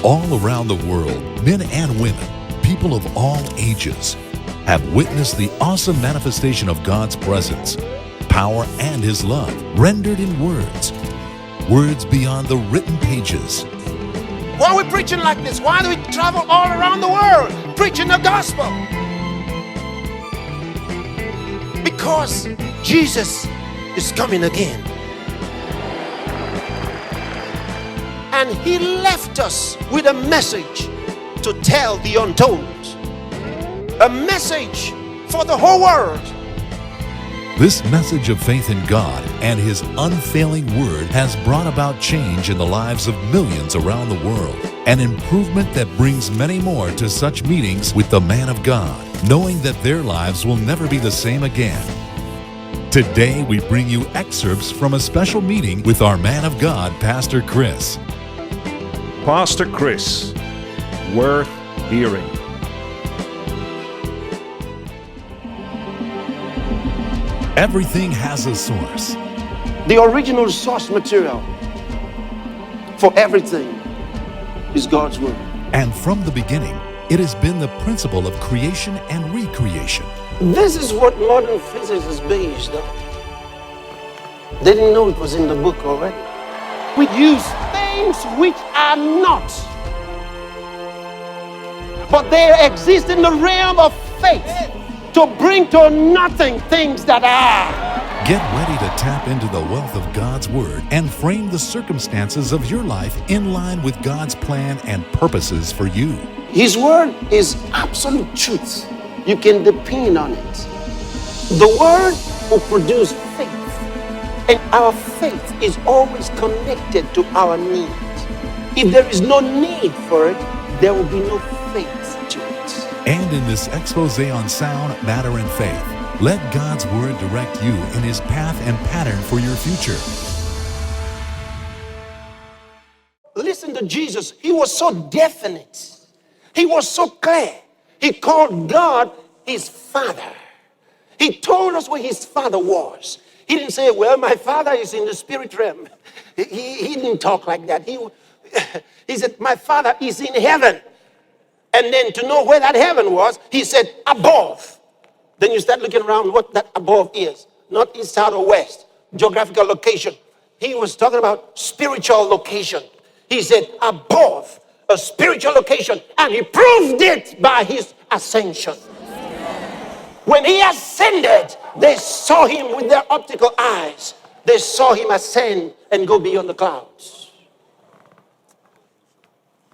All around the world, men and women, people of all ages, have witnessed the awesome manifestation of God's presence, power, and His love, rendered in words beyond the written pages. Why are we preaching like this? Why do we travel all around the world preaching the gospel? Because Jesus is coming again. And He left us with a message to tell the untold. A message for the whole world. This message of faith in God and His unfailing word has brought about change in the lives of millions around the world. An improvement that brings many more to such meetings with the man of God, knowing that their lives will never be the same again. Today we bring you excerpts from a special meeting with our man of God, Pastor Chris. Pastor Chris, worth hearing. Everything has a source. The original source material for everything is God's word. And from the beginning, it has been the principle of creation and recreation. This is what modern physics is based on. They didn't know it was in the book already. We use things which are not, but they exist in the realm of faith to bring to nothing things that are. Get ready to tap into the wealth of God's word and frame the circumstances of your life in line with God's plan and purposes for you. His word is absolute truth. You can depend on it. The word will produce faith. And our faith is always connected to our need. If there is no need for it, there will be no faith to it. And in this expose on sound, matter, and faith, let God's word direct you in His path and pattern for your future. Listen to Jesus. He was so definite. He was so clear. He called God His Father. He told us where His Father was. He didn't say, well, my Father is in the spirit realm. He didn't talk like that. He said, my Father is in heaven. And then to know where that heaven was, He said, above. Then you start looking around what that above is. Not east, south, or west. Geographical location. He was talking about spiritual location. He said, above, a spiritual location. And He proved it by His ascension. When He ascended, they saw Him with their optical eyes. They saw Him ascend and go beyond the clouds.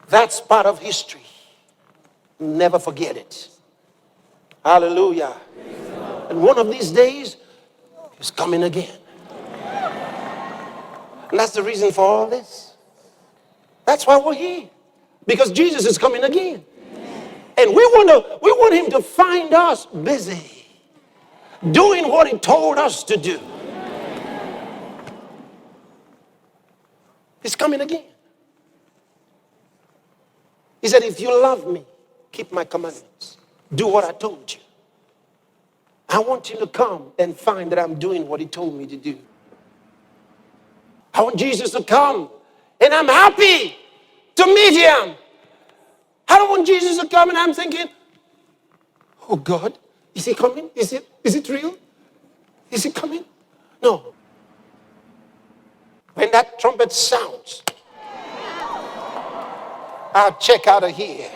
That's part of history. Never forget it. Hallelujah. And one of these days, He's coming again. And that's the reason for all this. That's why we're here. Because Jesus is coming again. And we want Him to find us busy doing what He told us to do. He's coming again. He said, if you love me, keep my commandments. Do what I told you. I want you to come and find that I'm doing what He told me to do. I want Jesus to come, and I'm happy to meet Him. I don't want Jesus to come and I'm thinking, oh God, is He coming? Is it real? Is He coming? No. When that trumpet sounds, I'll check out of here.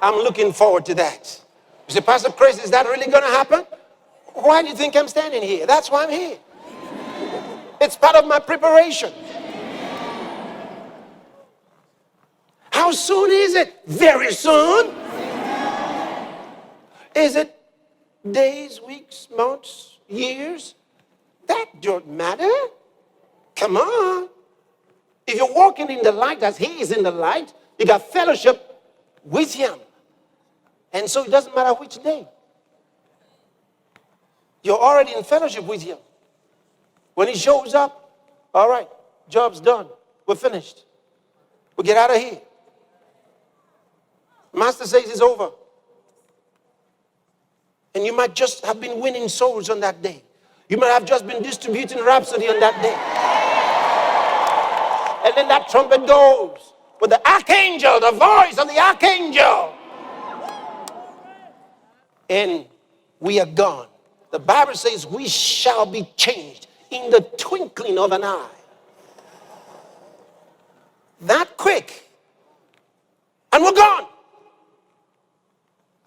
I'm looking forward to that. You say, Pastor Chris, is that really going to happen? Why do you think I'm standing here? That's why I'm here. It's part of my preparation. How soon is it? Very soon. Is it days, weeks, months, years? That don't matter. Come on. If you're walking in the light as He is in the light, you got fellowship with Him. And so it doesn't matter which day. You're already in fellowship with Him. When He shows up, all right, job's done. We're finished. We get out of here. Master says it's over. And you might just have been winning souls on that day. You might have just been distributing Rhapsody on that day. And then that trumpet goes with the archangel, the voice of the archangel. And we are gone. The Bible says we shall be changed in the twinkling of an eye. That quick. And we're gone.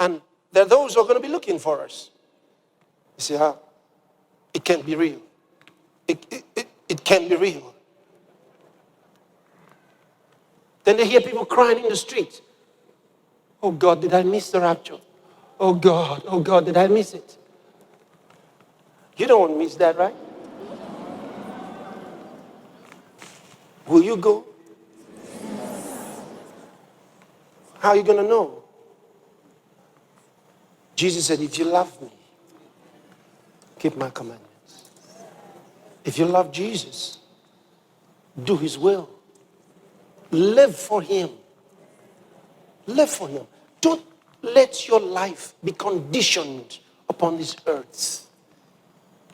And there are those who are going to be looking for us. You see how? It can't be real. It can't be real. Then they hear people crying in the street. Oh God, did I miss the rapture? Oh God, did I miss it? You don't want to miss that, right? Will you go? How are you going to know? Jesus said, if you love me, keep my commandments. If you love Jesus, do his will. Live for him. Live for him. Don't let your life be conditioned upon this earth.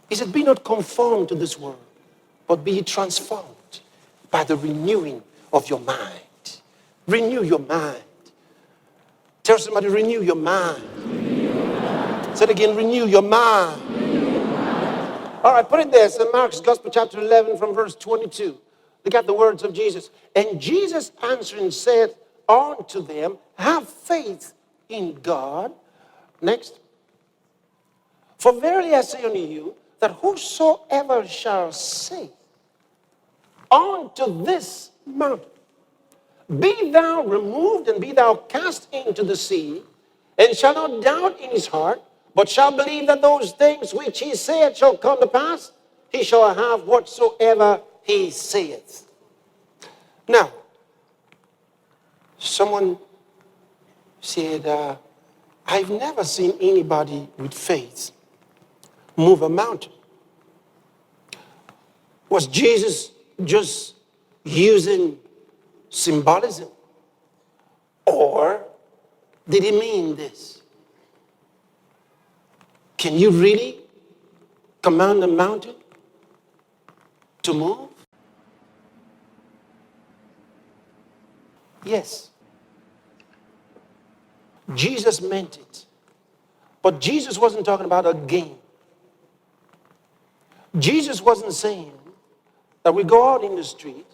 He said, be not conformed to this world, but be transformed by the renewing of your mind. Renew your mind. Tell somebody, renew your mind. Say it again, renew your mind. All right, put it there. St. Mark's Gospel, chapter 11, from verse 22. Look at the words of Jesus. And Jesus answering said unto them, have faith in God. Next. For verily I say unto you, that whosoever shall say unto this mountain, be thou removed and be thou cast into the sea, and shall not doubt in his heart, but shall believe that those things which he said shall come to pass, he shall have whatsoever he saith. Now, someone said, I've never seen anybody with faith move a mountain. Was Jesus just using symbolism? Or did he mean this? Can you really command a mountain to move? Yes. Jesus meant it. But Jesus wasn't talking about a game. Jesus wasn't saying that we go out in the street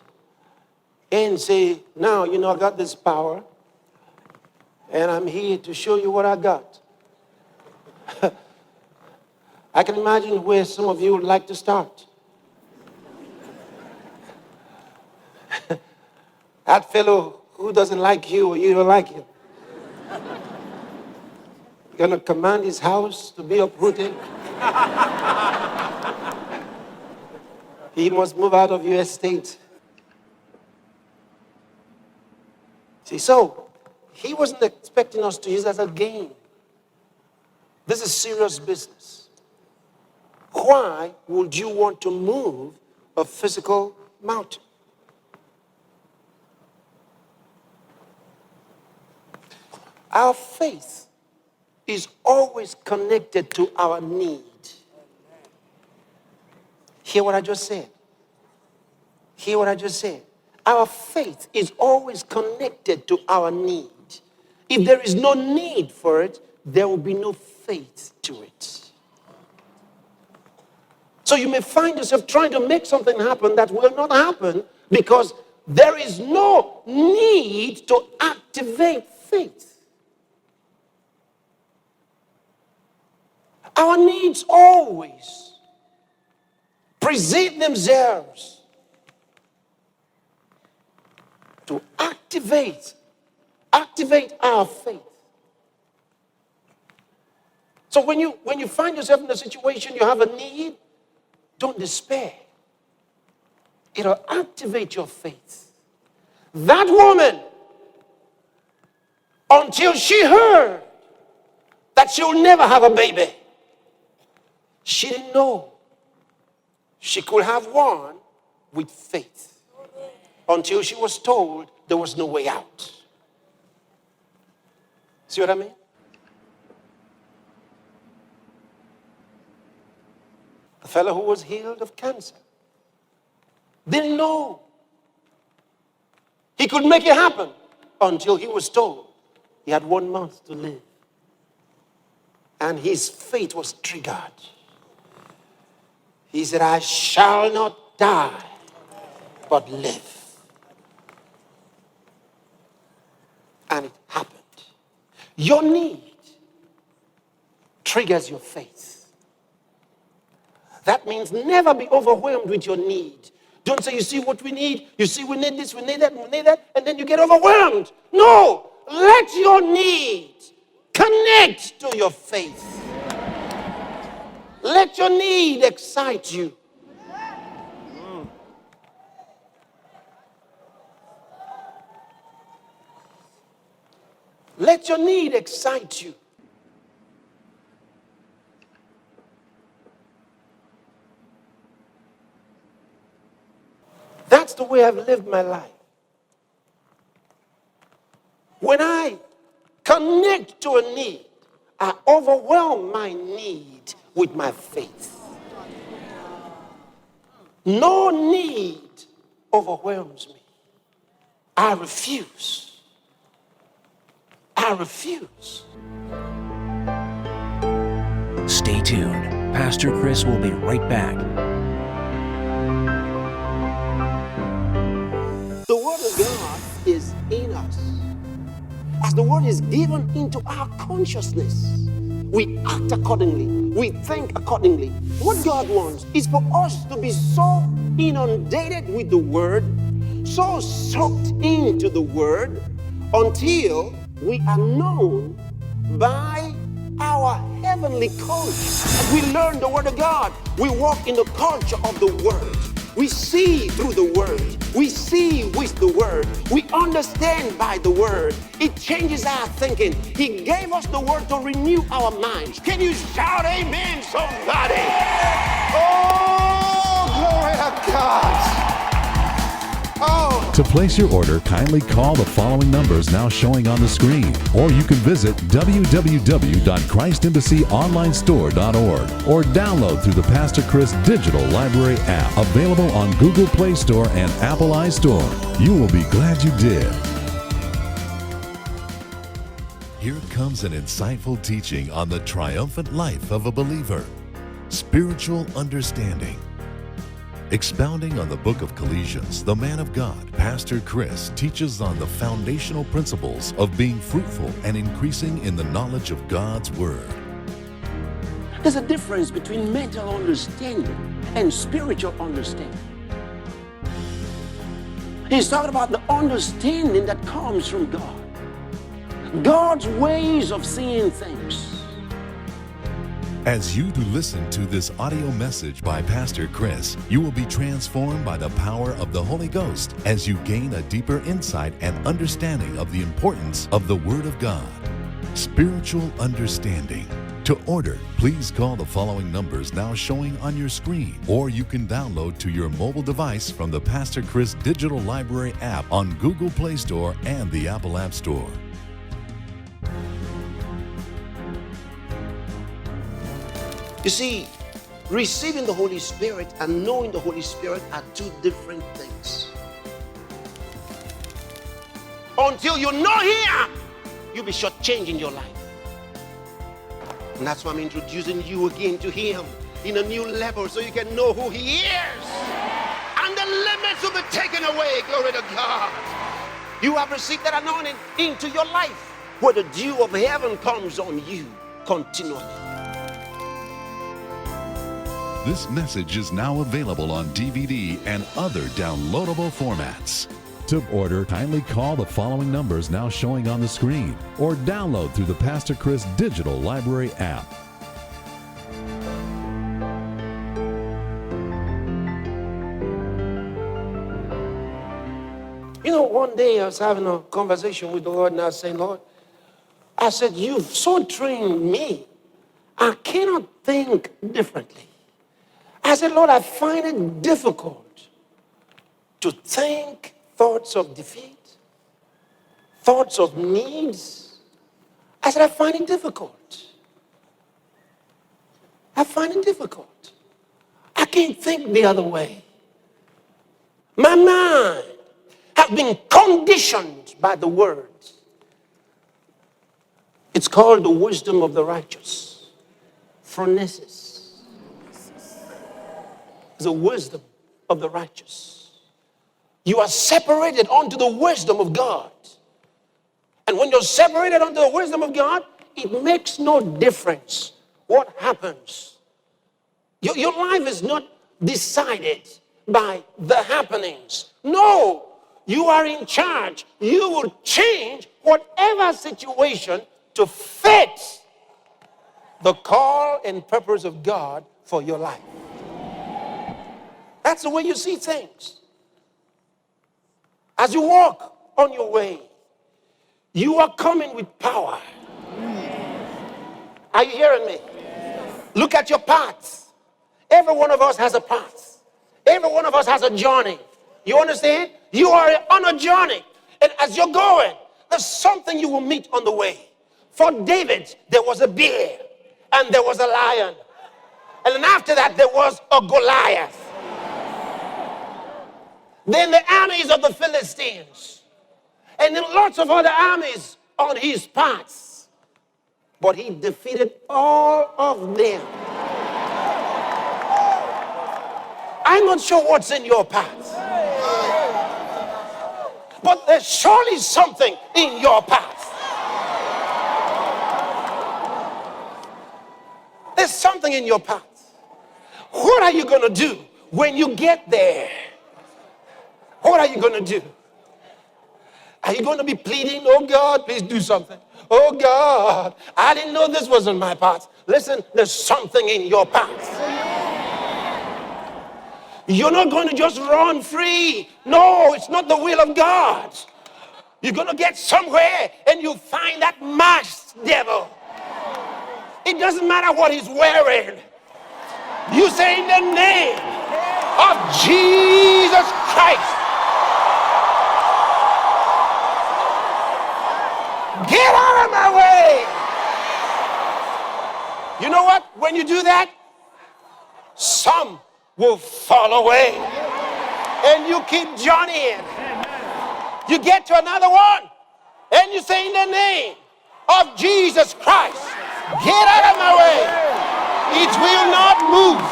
and say, now, you know, I got this power and I'm here to show you what I got. I can imagine where some of you would like to start. That fellow who doesn't like you or you don't like him. You're going to command his house to be uprooted. He must move out of your estate. See, so he wasn't expecting us to use it as a game. This is serious business. Why would you want to move a physical mountain? Our faith is always connected to our need. Hear what I just said? Hear what I just said? Our faith is always connected to our need. If there is no need for it, there will be no faith to it. So you may find yourself trying to make something happen that will not happen because there is no need to activate faith. Our needs always present themselves to activate our faith. So when you find yourself in a situation, you have a need, don't despair. It'll activate your faith. That woman, until she heard that she'll never have a baby, she didn't know she could have one with faith until she was told there was no way out. See what I mean? The fellow who was healed of cancer didn't know He could make it happen until he was told he had 1 month to live. And his faith was triggered. He said, I shall not die, but live. And it happened. Your need triggers your faith. That means never be overwhelmed with your need. Don't say, you see what we need? You see we need this, we need that, we need that, and then you get overwhelmed. No, let your need connect to your faith. Let your need excite you. Let your need excite you. That's the way I've lived my life. When I connect to a need, I overwhelm my need with my faith. No need overwhelms me. I refuse. I refuse. Stay tuned. Pastor Chris will be right back. The Word of God is in us. As the Word is given into our consciousness, we act accordingly. We think accordingly. What God wants is for us to be so inundated with the Word, so soaked into the Word, until we are known by our heavenly culture. As we learn the Word of God, we walk in the culture of the Word. We see through the Word. We see with the Word. We understand by the Word. It changes our thinking. He gave us the Word to renew our minds. Can you shout amen, somebody? Oh, glory to God. Oh. To place your order, kindly call the following numbers now showing on the screen, or you can visit www.christembassyonlinestore.org or download through the Pastor Chris digital library app, available on Google Play Store and Apple iStore. You will be glad you did. Here comes an insightful teaching on the triumphant life of a believer, spiritual understanding. Expounding on the book of Colossians, the man of God, Pastor Chris, teaches on the foundational principles of being fruitful and increasing in the knowledge of God's Word. There's a difference between mental understanding and spiritual understanding. He's talking about the understanding that comes from God. God's ways of seeing things. As you do listen to this audio message by Pastor Chris, you will be transformed by the power of the Holy Ghost as you gain a deeper insight and understanding of the importance of the Word of God. Spiritual understanding. To order, please call the following numbers now showing on your screen, or you can download to your mobile device from the Pastor Chris Digital Library app on Google Play Store and the Apple App Store. You see, receiving the Holy Spirit and knowing the Holy Spirit are two different things. Until you know Him, you'll be shortchanging your life. And that's why I'm introducing you again to Him in a new level so you can know who He is. And the limits will be taken away, glory to God. You have received that anointing into your life where the dew of heaven comes on you continually. This message is now available on DVD and other downloadable formats. To order, kindly call the following numbers now showing on the screen, or download through the Pastor Chris Digital Library app. You know, one day I was having a conversation with the Lord, and I was saying, Lord, I said, you've so trained me, I cannot think differently. I said, Lord, I find it difficult to think thoughts of defeat, thoughts of needs. I said, I find it difficult. I find it difficult. I can't think the other way. My mind have been conditioned by the word. It's called the wisdom of the righteous. Phronesis. The wisdom of the righteous. You are separated unto the wisdom of God. And when you're separated unto the wisdom of God, it makes no difference what happens. Your life is not decided by the happenings. No, you are in charge. You will change whatever situation to fit the call and purpose of God for your life. That's the way you see things. As you walk on your way, you are coming with power. Are you hearing me? Look at your paths. Every one of us has a path. Every one of us has a journey. You understand? You are on a journey. And as you're going, there's something you will meet on the way. For David, there was a bear and there was a lion. And then after that, there was a Goliath. Then the armies of the Philistines. And then lots of other armies on his paths. But he defeated all of them. I'm not sure what's in your path. But there's surely something in your path. There's something in your path. What are you going to do when you get there? What are you going to do? Are you going to be pleading, oh God, please do something? Oh God, I didn't know this was in my path. Listen, there's something in your path. You're not going to just run free. No, it's not the will of God. You're going to get somewhere and you find that masked devil. It doesn't matter what he's wearing. You say in the name of Jesus Christ. Get out of my way. You know what? When you do that, some will fall away. And you keep journeying. You get to another one. And you say in the name of Jesus Christ, get out of my way. It will not move.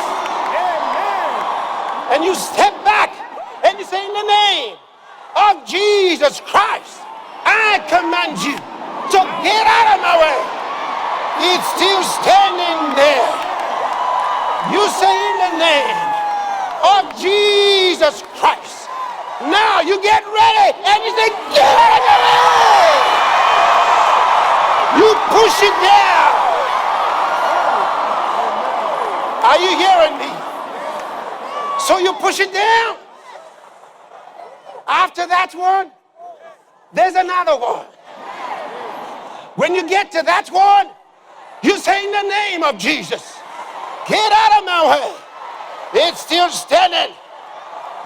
And you step back and you say in the name of Jesus Christ, I command you to get out of my way. It's still standing there. You say in the name of Jesus Christ. Now you get ready and you say, get out of the way. You push it down. Are you hearing me? So you push it down. After that one, there's another one. When you get to that one, you say in the name of Jesus, get out of my way. It's still standing.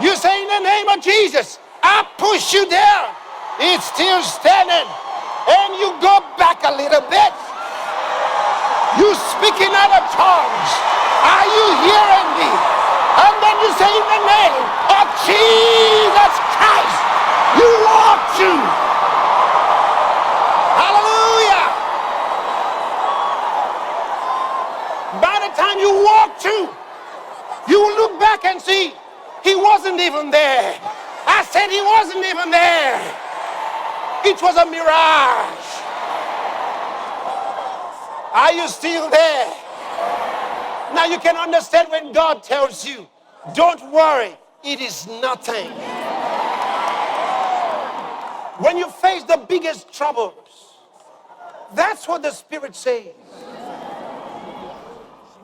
You say in the name of Jesus, I push you down. It's still standing. And you go back a little bit. You speak in other tongues. Are you hearing me? And then you say in the name of Jesus Christ, you walk to. Hallelujah. By the time you walk to, you will look back and see he wasn't even there. I said he wasn't even there. It was a mirage. Are you still there? Now you can understand when God tells you, don't worry, it is nothing. When you face the biggest troubles, that's what the Spirit says.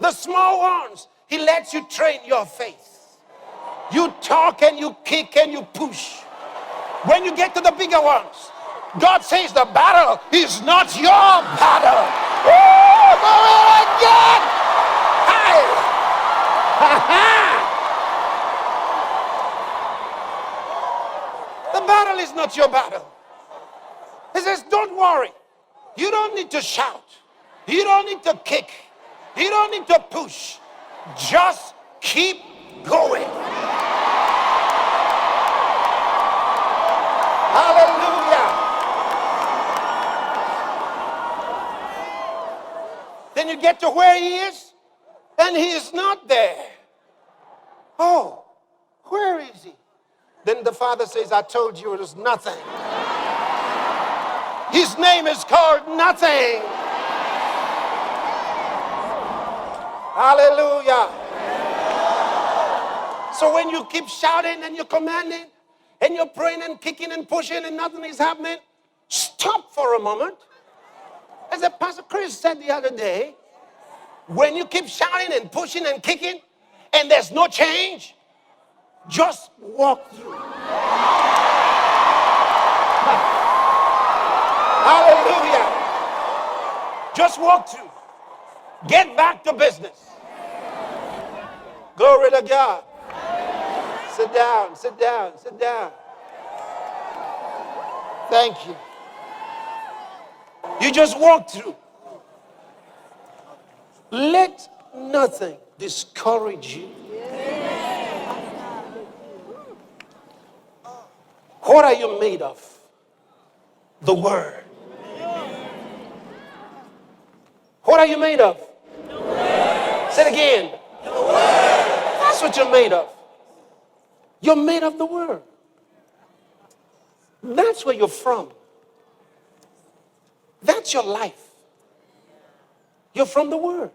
The small ones, He lets you train your faith. You talk and you kick and you push. When you get to the bigger ones, God says the battle is not your battle. Oh my God! Hi! The battle is not your battle. He says, don't worry. You don't need to shout. You don't need to kick. You don't need to push. Just keep going. get to where he is, and he is not there. Oh, where is he? Then the father says, I told you it was nothing. His name is called nothing. Hallelujah. So when you keep shouting and you're commanding and you're praying and kicking and pushing and nothing is happening, stop for a moment. As Pastor Chris said the other day, when you keep shouting and pushing and kicking and there's no change, just walk through. Hallelujah. Just walk through. Get back to business. Glory to God. Sit down, sit down, sit down. Thank you. You just walk through. Let nothing discourage you. What are you made of? The Word. What are you made of? The Word. Say it again. The Word. That's what you're made of. You're made of the Word. That's where you're from. That's your life. You're from the Word.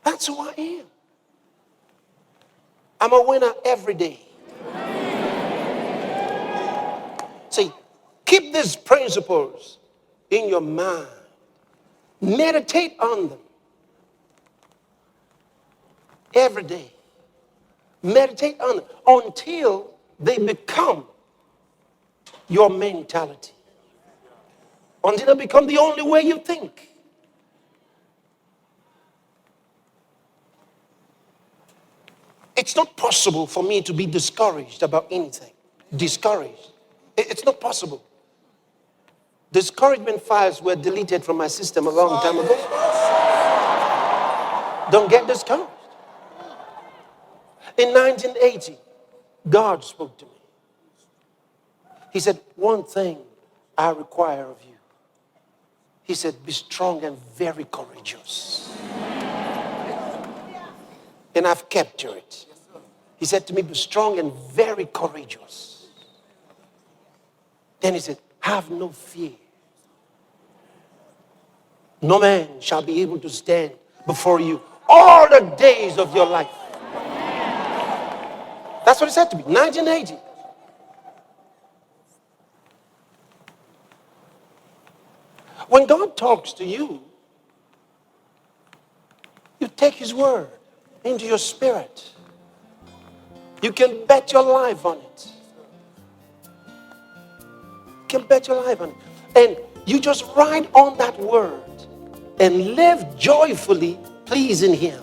That's who I am. I'm a winner every day. See, keep these principles in your mind. Meditate on them every day. Meditate on them until they become your mentality. Until they become the only way you think. It's not possible for me to be discouraged about anything. Discouraged. It's not possible. Discouragement files were deleted from my system a long time ago. Don't get discouraged. In 1980, God spoke to me. He said, one thing I require of you. He said, be strong and very courageous. And I've kept to it. He said to me, be strong and very courageous. Then he said, have no fear. No man shall be able to stand before you all the days of your life. That's what he said to me, 1980. When God talks to you, you take his word into your spirit. You can bet your life on it. You can bet your life on it. And you just ride on that word and live joyfully pleasing him.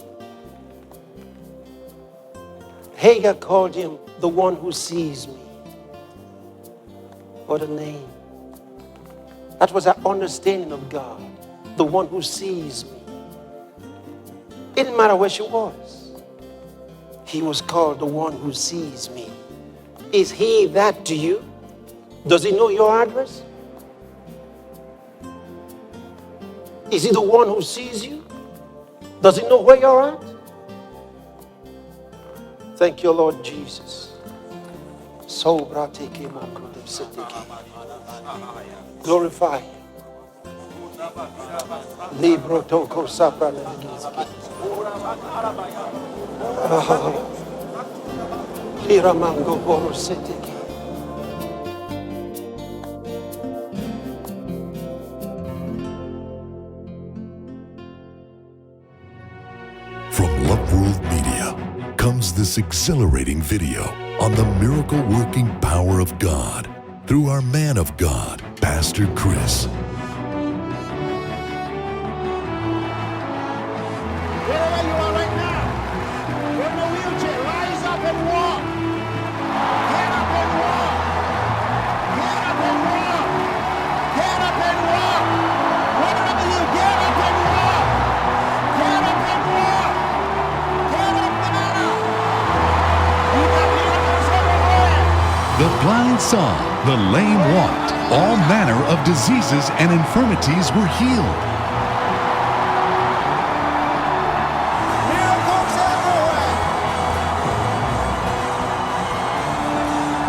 Hagar called him the one who sees me. What a name. That was her understanding of God. The one who sees me. It didn't matter where she was. He was called the one who sees me. Is he that to you? Does he know your address? Is he the one who sees you? Does he know where you're at? Thank you, Lord Jesus. Glorify him. Libro toko sapra. Liramango boro seteke. From Love World Media comes this exhilarating video on the miracle-working power of God through our man of God, Pastor Chris. Wherever you are right now, you're in a wheelchair, rise up and walk. Get up and walk. Get up and walk. Get up and walk. Whatever you get up and walk. Get up and walk. Get up and walk. You got miracles everywhere. The blind saw, the lame walked, all manner of diseases and infirmities were healed. Miracles everywhere.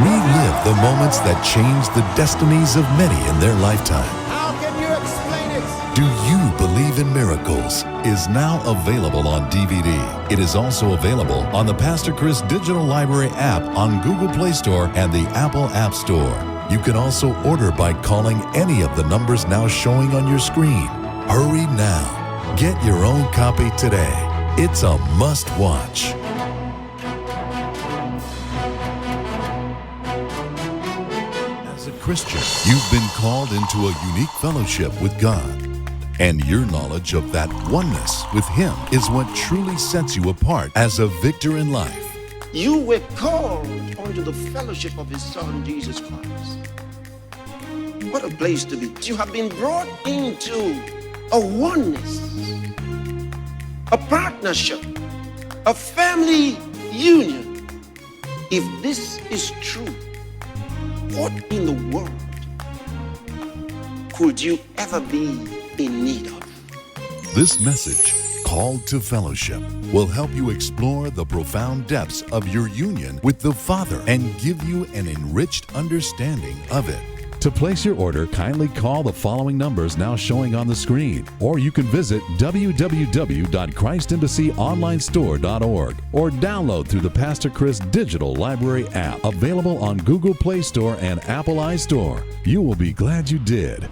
Relive the moments that changed the destinies of many in their lifetime. How can you explain it? Do You Believe in Miracles is now available on DVD. It is also available on the Pastor Chris Digital Library app on Google Play Store and the Apple App Store. You can also order by calling any of the numbers now showing on your screen. Hurry now. Get your own copy today. It's a must-watch. As a Christian, you've been called into a unique fellowship with God. And your knowledge of that oneness with Him is what truly sets you apart as a victor in life. You were called unto the fellowship of His Son, Jesus Christ. What a place to be. You have been brought into a oneness, a partnership, a family union. If this is true, what in the world could you ever be in need of? This message, Called to Fellowship, will help you explore the profound depths of your union with the Father and give you an enriched understanding of it. To place your order, kindly call the following numbers now showing on the screen, or you can visit www.christembassyonlinestore.org or download through the Pastor Chris Digital Library app, available on Google Play Store and Apple iStore. You will be glad you did.